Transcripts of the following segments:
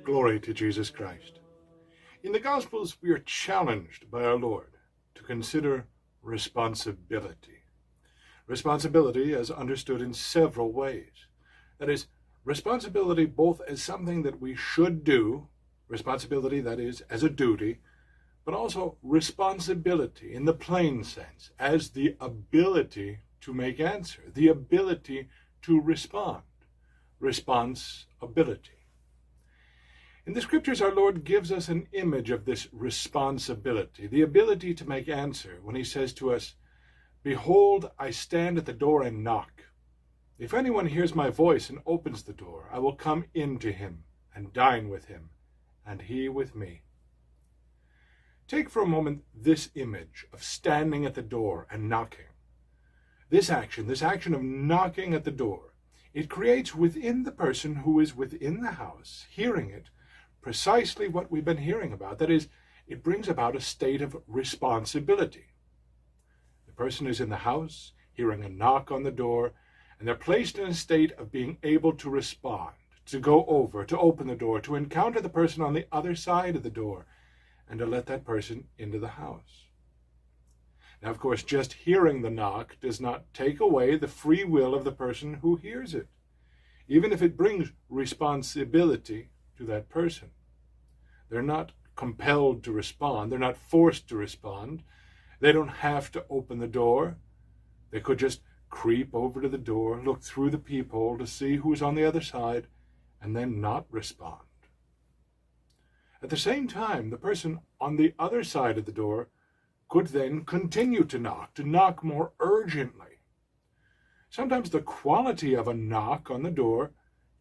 Glory to Jesus Christ. In the Gospels, we are challenged by our Lord to consider responsibility. Responsibility as understood in several ways. That is, responsibility both as something that we should do, responsibility that is as a duty, but also responsibility in the plain sense as the ability to make answer, the ability to respond, responsibility. In the Scriptures, our Lord gives us an image of this responsibility, the ability to make answer, when he says to us, "Behold, I stand at the door and knock. If anyone hears my voice and opens the door, I will come in to him and dine with him, and he with me." Take for a moment this image of standing at the door and knocking. This action of knocking at the door, it creates within the person who is within the house, hearing it, precisely what we've been hearing about. That is, it brings about a state of responsibility. The person is in the house, hearing a knock on the door, and they're placed in a state of being able to respond, to go over, to open the door, to encounter the person on the other side of the door, and to let that person into the house. Now, of course, just hearing the knock does not take away the free will of the person who hears it, even if it brings responsibility to that person. They're not compelled to respond. They're not forced to respond. They don't have to open the door. They could just creep over to the door, look through the peephole to see who's on the other side, and then not respond. At the same time, the person on the other side of the door could then continue to knock more urgently. Sometimes the quality of a knock on the door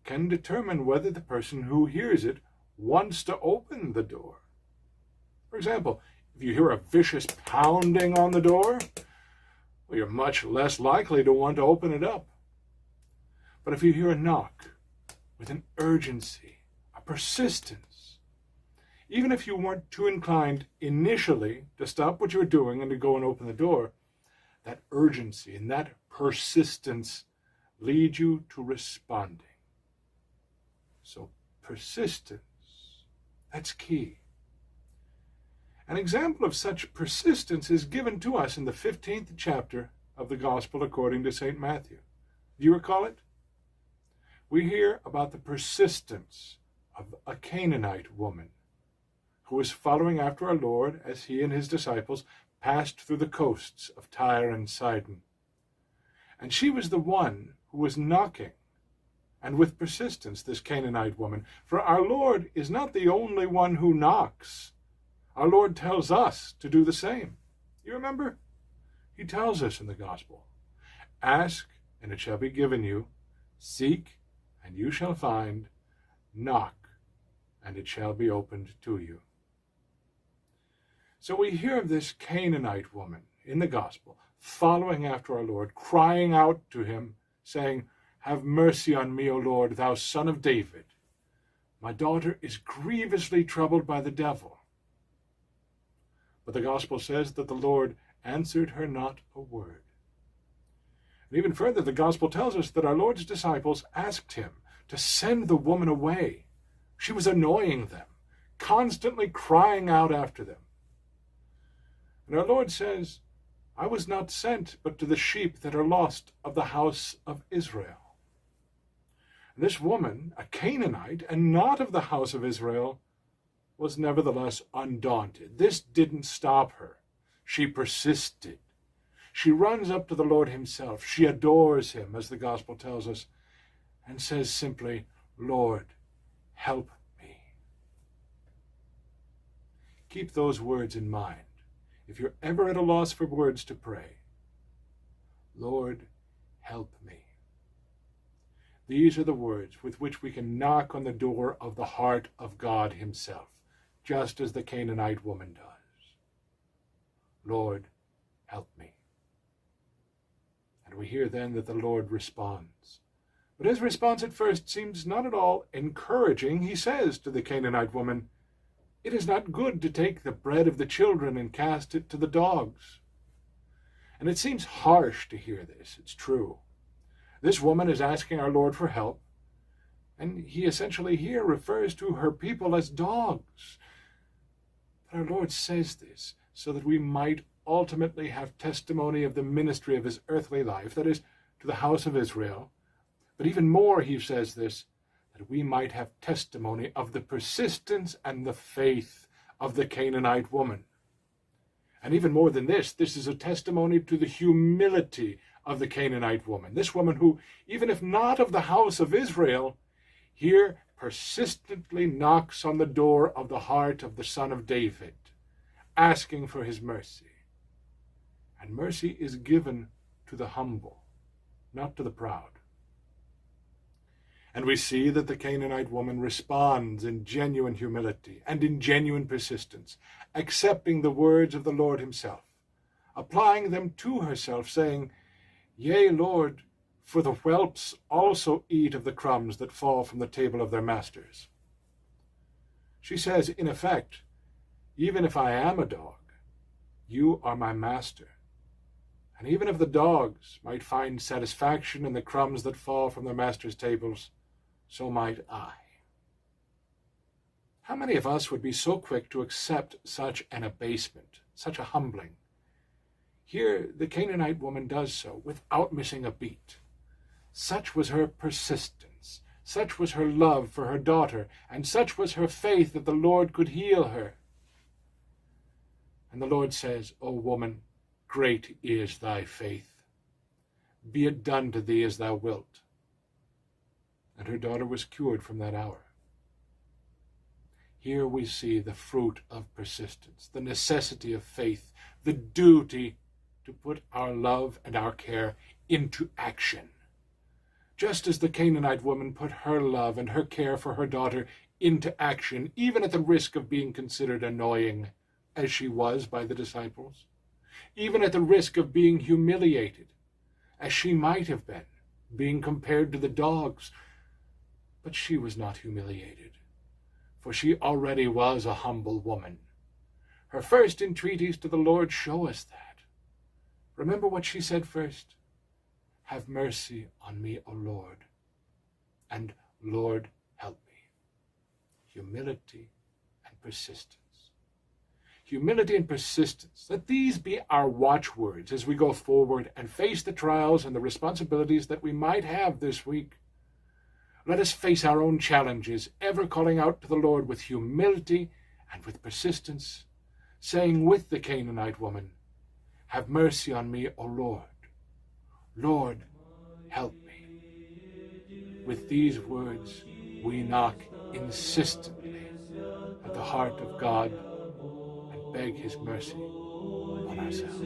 can determine whether the person who hears it wants to open the door. For example, if you hear a vicious pounding on the door, well, you're much less likely to want to open it up. But if you hear a knock with an urgency, a persistence, even if you weren't too inclined initially to stop what you're doing and to go and open the door, that urgency and that persistence lead you to responding. So persistence, that's key. An example of such persistence is given to us in the 15th chapter of the Gospel according to St. Matthew. Do you recall it? We hear about the persistence of a Canaanite woman who was following after our Lord as he and his disciples passed through the coasts of Tyre and Sidon. And she was the one who was knocking, and with persistence, this Canaanite woman. For our Lord is not the only one who knocks. Our Lord tells us to do the same. You remember? He tells us in the Gospel, "Ask, and it shall be given you. Seek, and you shall find. Knock, and it shall be opened to you." So we hear of this Canaanite woman in the Gospel, following after our Lord, crying out to him, saying, "Have mercy on me, O Lord, thou Son of David. My daughter is grievously troubled by the devil." But the Gospel says that the Lord answered her not a word. And even further, the Gospel tells us that our Lord's disciples asked him to send the woman away. She was annoying them, constantly crying out after them. And our Lord says, "I was not sent but to the sheep that are lost of the house of Israel." And this woman, a Canaanite, and not of the house of Israel, was nevertheless undaunted. This didn't stop her. She persisted. She runs up to the Lord himself. She adores him, as the Gospel tells us, and says simply, Lord, help me. Keep those words in mind. If you're ever at a loss for words to pray, Lord, help me. These are the words with which we can knock on the door of the heart of God himself, just as the Canaanite woman does. Lord, help me. And we hear then that the Lord responds. But his response at first seems not at all encouraging. He says to the Canaanite woman, "It is not good to take the bread of the children and cast it to the dogs." And it seems harsh to hear this, it's true. This woman is asking our Lord for help, and he essentially here refers to her people as dogs. But our Lord says this so that we might ultimately have testimony of the ministry of his earthly life, that is, to the house of Israel. But even more, he says this, that we might have testimony of the persistence and the faith of the Canaanite woman. And even more than this is a testimony to the humility of the Canaanite woman. This woman who, even if not of the house of Israel, here persistently knocks on the door of the heart of the Son of David, asking for his mercy. And mercy is given to the humble, not to the proud. And we see that the Canaanite woman responds in genuine humility and in genuine persistence, accepting the words of the Lord himself, applying them to herself, saying, "Yea, Lord, for the whelps also eat of the crumbs that fall from the table of their masters." She says, in effect, even if I am a dog, you are my master. And even if the dogs might find satisfaction in the crumbs that fall from their master's tables, so might I. How many of us would be so quick to accept such an abasement, such a humbling? Here the Canaanite woman does so without missing a beat. Such was her persistence, such was her love for her daughter, and such was her faith that the Lord could heal her. And the Lord says, "O woman, great is thy faith. Be it done to thee as thou wilt." And her daughter was cured from that hour. Here we see the fruit of persistence, the necessity of faith, the duty to put our love and our care into action. Just as the Canaanite woman put her love and her care for her daughter into action, even at the risk of being considered annoying, as she was by the disciples, even at the risk of being humiliated, as she might have been, being compared to the dogs. But she was not humiliated, for she already was a humble woman. Her first entreaties to the Lord show us that. Remember what she said first. "Have mercy on me, O Lord," and "Lord, help me." Humility and persistence. Humility and persistence. Let these be our watchwords as we go forward and face the trials and the responsibilities that we might have this week. Let us face our own challenges, ever calling out to the Lord with humility and with persistence, saying with the Canaanite woman, "Have mercy on me, O Lord. Lord, help me." With these words, we knock insistently at the heart of God and beg his mercy on ourselves.